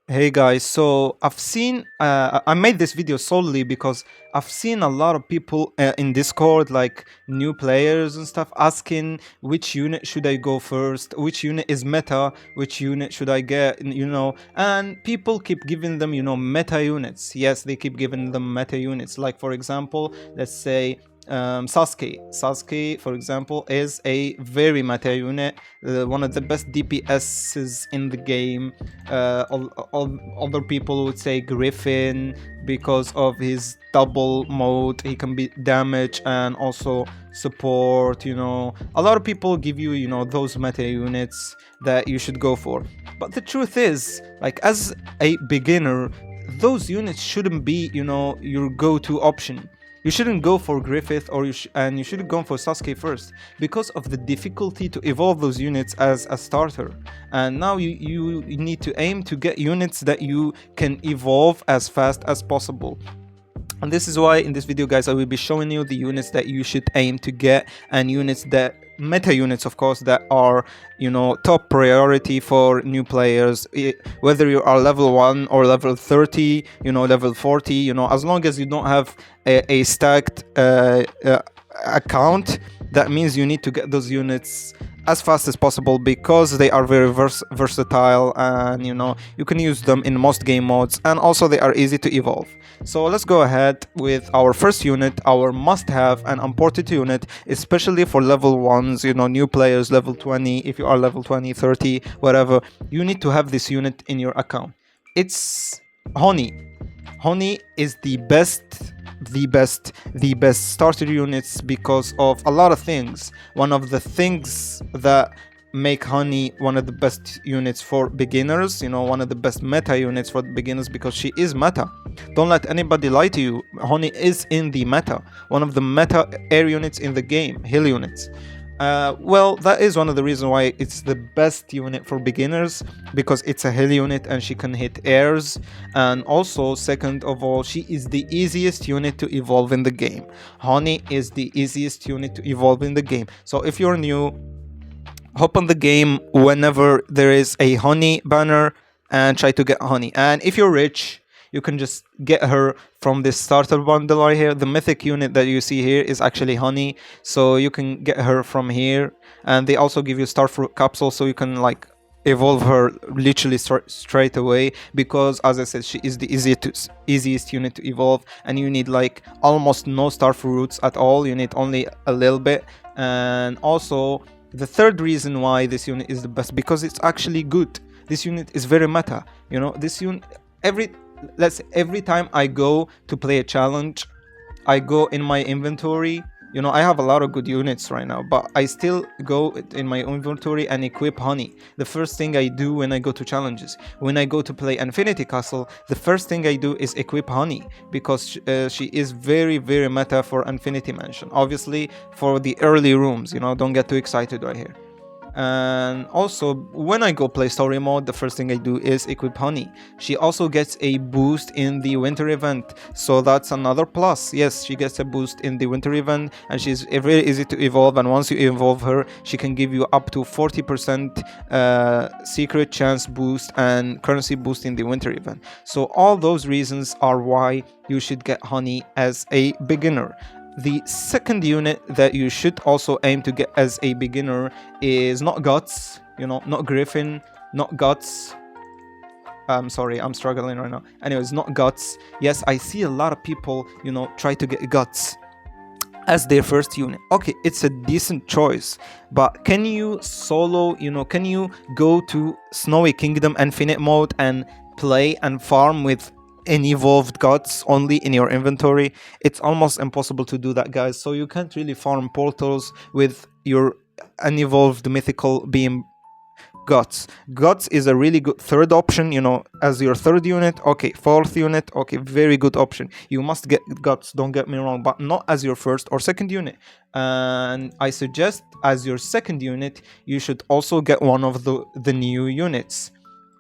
Hey guys, so I made this video solely because I've seen a lot of people in Discord, like new players and stuff, asking which unit should I go first, which unit is meta, which unit should I get, and people keep giving them, meta units. Yes, they keep giving them meta units. Like, for example, let's say Sasuke. Sasuke, for example, is a very meta unit, one of the best DPSs in the game. Other people would say Griffin because of his double mode. He can be damage and also support. A lot of people give you, those meta units that you should go for. But the truth is, like, as a beginner, those units shouldn't be, your go-to option. You shouldn't go for Griffith and you shouldn't go for Sasuke first because of the difficulty to evolve those units as a starter. And now you need to aim to get units that you can evolve as fast as possible. And this is why in this video, guys, I will be showing you the units that you should aim to get, and units that meta units, of course, that are top priority for new players, whether you are level 1 or level 30, level 40, as long as you don't have a stacked account. That means you need to get those units as fast as possible because they are very versatile, and you can use them in most game modes, and also they are easy to evolve. So let's go ahead with our first unit, our must-have and important unit, especially for level 1s, new players, level 20. If you are level 20, 30, whatever, you need to have this unit in your account. It's Honey. Honey is the best starter units because of a lot of things. One of the things that make Honey one of the best units for beginners, one of the best meta units for beginners, because she is meta. Don't let anybody lie to you. Honey is in the meta, one of the meta air units in the game, heal units. Well, that is one of the reasons why it's the best unit for beginners, because it's a heal unit and she can hit airs. And also, second of all, she is the easiest unit to evolve in the game. Honey is the easiest unit to evolve in the game. So if you're new, hop on the game whenever there is a Honey banner and try to get Honey. And if you're rich, you can just get her from this starter bundle right here. The mythic unit that you see here is actually Honey, so you can get her from here. And they also give you starfruit capsule, so you can like evolve her literally straight away, because as I said, she is the easiest unit to evolve, and you need like almost no starfruits at all. You need only a little bit. And also, the third reason why this unit is the best, because it's actually good. This unit is very meta. This unit, every time I go to play a challenge, I go in my inventory. I have a lot of good units right now, but I still go in my inventory and equip Honey. The first thing I do when I go to challenges, when I go to play Infinity Castle, the first thing I do is equip Honey, because she is very, very meta for Infinity Mansion. Obviously, for the early rooms, don't get too excited right here. And also, when I go play story mode, the first thing I do is equip Honey. She also gets a boost in the winter event, so that's another plus. Yes, she gets a boost in the winter event, and she's very easy to evolve. And once you evolve her, she can give you up to 40% secret chance boost and currency boost in the winter event. So all those reasons are why you should get Honey as a beginner. The second unit that you should also aim to get as a beginner is not Guts, not Griffin, not Guts. I'm sorry, I'm struggling right now. Anyways, not Guts. Yes, I see a lot of people, try to get Guts as their first unit. Okay, it's a decent choice, but can you solo, can you go to Snowy Kingdom Infinite mode and play and farm with unevolved Guts only in your inventory? It's almost impossible to do that, guys. So you can't really farm portals with your unevolved mythical beam Guts. Guts is a really good third option, as your third unit. Okay, fourth unit. Okay, very good option. You must get Guts, don't get me wrong, but not as your first or second unit. And I suggest as your second unit, you should also get one of the new units.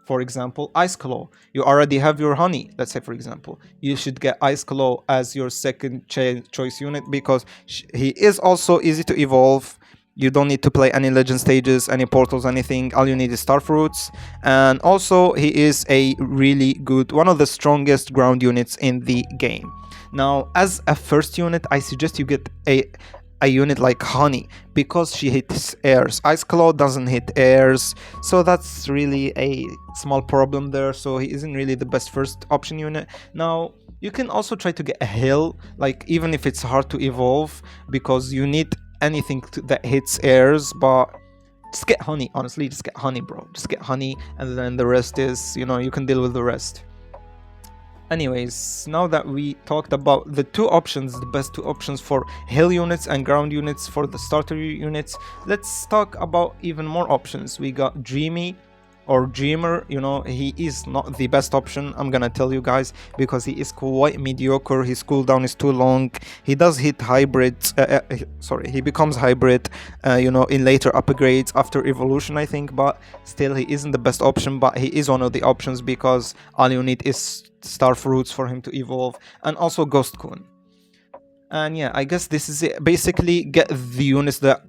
For example, Ice Claw. You already have your Honey, let's say, for example. You should get Ice Claw as your second choice unit, because he is also easy to evolve. You don't need to play any legend stages, any portals, anything. All you need is star fruits. And also he is a really good, one of the strongest ground units in the game. Now, as a first unit, I suggest you get a unit like Honey, because she hits airs. Ice Claw doesn't hit airs, so that's really a small problem there. So he isn't really the best first option unit. Now, you can also try to get a Hill, like even if it's hard to evolve, because you need anything that hits airs. But just get Honey, honestly, just get Honey, bro. Just get Honey, and then the rest is, you can deal with the rest. Anyways, now that we talked about the two options, the best two options for hill units and ground units for the starter units, let's talk about even more options. We got Dreamy or Dreamer. He is not the best option, I'm gonna tell you guys, because he is quite mediocre. His cooldown is too long. He does hit hybrids, he becomes hybrid in later upgrades after evolution, I think, but still he isn't the best option. But he is one of the options because all you need is star fruits for him to evolve, and also Ghost Coon. And yeah, I guess this is it. Basically, get the units that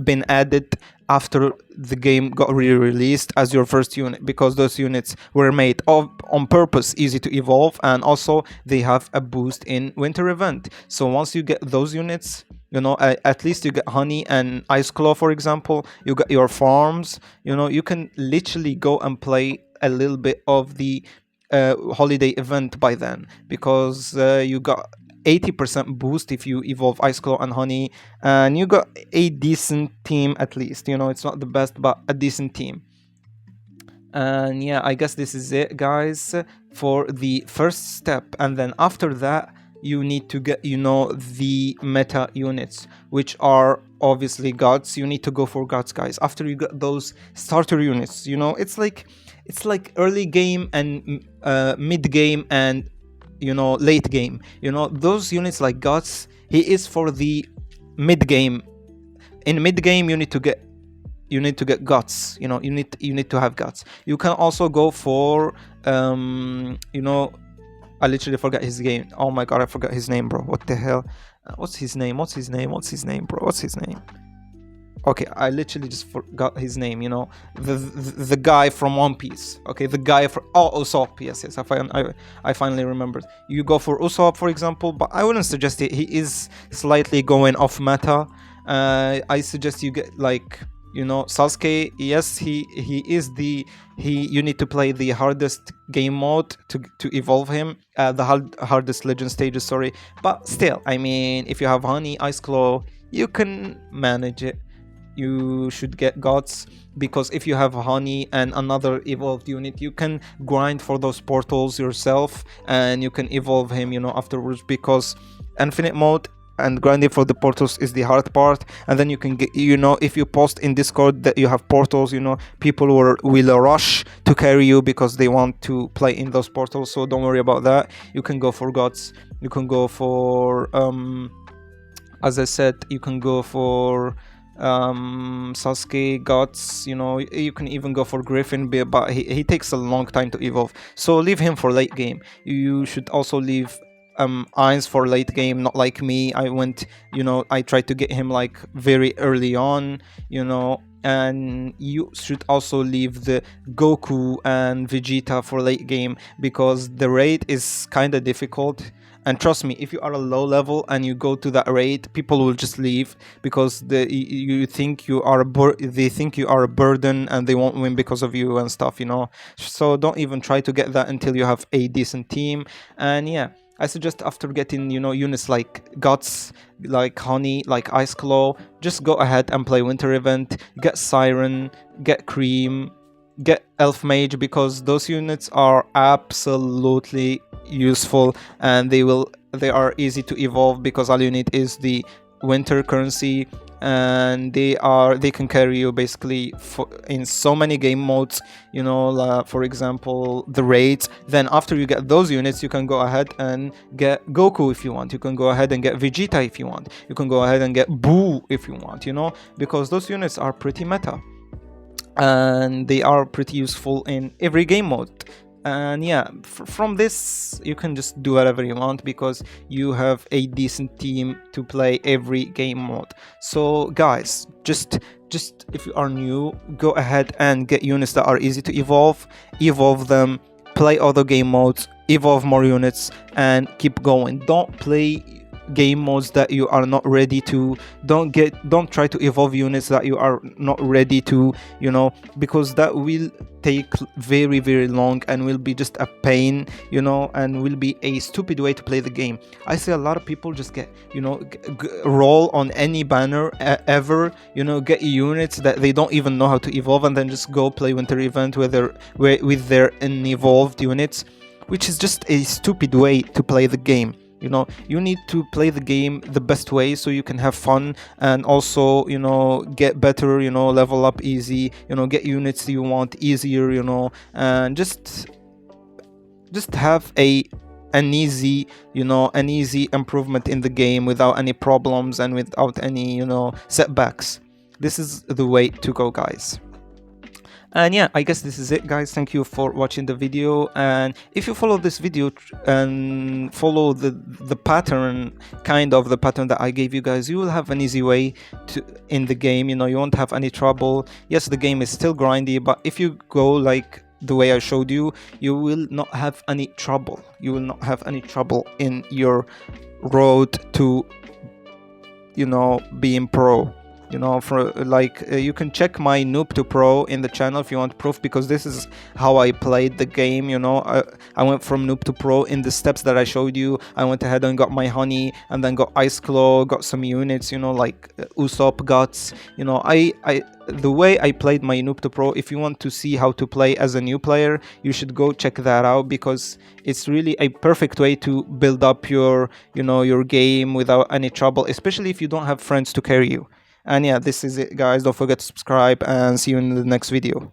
been added after the game got re-released as your first unit, because those units were made on purpose easy to evolve, and also they have a boost in winter event. So once you get those units, at least you get Honey and Ice Claw, for example, you got your farms. You can literally go and play a little bit of the holiday event by then, because you got 80% boost if you evolve Ice Claw and Honey, and you got a decent team at least. It's not the best, but a decent team. And yeah, I guess this is it, guys, for the first step. And then after that, you need to get the meta units, which are obviously gods. You need to go for gods, guys. After you get those starter units, it's like early game and mid game and late game. Those units like gods, he is for the mid game. In mid game, you need to get guts. You need to have guts. You can also go for I literally forgot his game. Oh my god, I forgot his name, bro. What the hell? What's his name, bro? What's his name? Okay, I literally just forgot his name. The guy from One Piece. Okay, the guy from Usopp. Yes. I finally remembered. You go for Usopp, for example, but I wouldn't suggest it. He is slightly going off meta. I suggest you get Sasuke. Yes, you need to play the hardest game mode to evolve him, the hardest legend stages, sorry. But still, I mean, if you have Honey, Ice Claw, you can manage it. You should get gods, because if you have Honey and another evolved unit, you can grind for those portals yourself, and you can evolve him afterwards, because infinite mode and grinding for the portals is the hard part. And then you can get, if you post in Discord that you have portals, people will rush to carry you because they want to play in those portals. So don't worry about that. You can go for gods. You can go for as I said, you can go for Sasuke, gods. You can even go for Griffin, but he takes a long time to evolve, so leave him for late game. You should also leave Ainz for late game, not like me. I tried to get him like very early on, and you should also leave the Goku and Vegeta for late game, because the raid is kind of difficult. And trust me, if you are a low level and you go to that raid, people will just leave, because they think you are a burden, and they won't win because of you and stuff. So don't even try to get that until you have a decent team. And yeah, I suggest after getting units like Guts, like Honey, like Ice Claw, just go ahead and play Winter Event, get Siren, get Cream, get Elf Mage, because those units are absolutely useful, and they are easy to evolve, because all you need is the winter currency, and they can carry you basically in so many game modes, for example the raids. Then after you get those units, you can go ahead and get Goku if you want. You can go ahead and get Vegeta if you want. You can go ahead and get Boo if you want, because those units are pretty meta, and they are pretty useful in every game mode. And yeah, from this you can just do whatever you want because you have a decent team to play every game mode. So guys, just if you are new, go ahead and get units that are easy to evolve them, play other game modes, evolve more units, and keep going. Don't play game modes that you are not ready to. Don't try to evolve units that you are not ready to, because that will take very, very long and will be just a pain, and will be a stupid way to play the game. I see a lot of people just get, roll on any banner ever, get units that they don't even know how to evolve, and then just go play winter event with their unevolved units, which is just a stupid way to play the game. You need to play the game the best way so you can have fun and also, get better, level up easy, get units you want easier, and just have an easy improvement in the game without any problems and without any, setbacks. This is the way to go, guys. And yeah, I guess this is it, guys. Thank you for watching the video, and if you follow this video and follow the pattern, kind of the pattern that I gave you guys, you will have an easy way to in the game. You won't have any trouble. Yes, the game is still grindy, but if you go like the way I showed you, you will not have any trouble. You will not have any trouble in your road to, being pro. You can check my noob to pro in the channel if you want proof, because this is how I played the game. I went from noob to pro in the steps that I showed you. I went ahead and got my honey, and then got ice claw, got some units, like Usopp guts. The way I played my noob to pro, if you want to see how to play as a new player, you should go check that out, because it's really a perfect way to build up your game without any trouble, especially if you don't have friends to carry you. And yeah, this is it, guys. Don't forget to subscribe, and see you in the next video.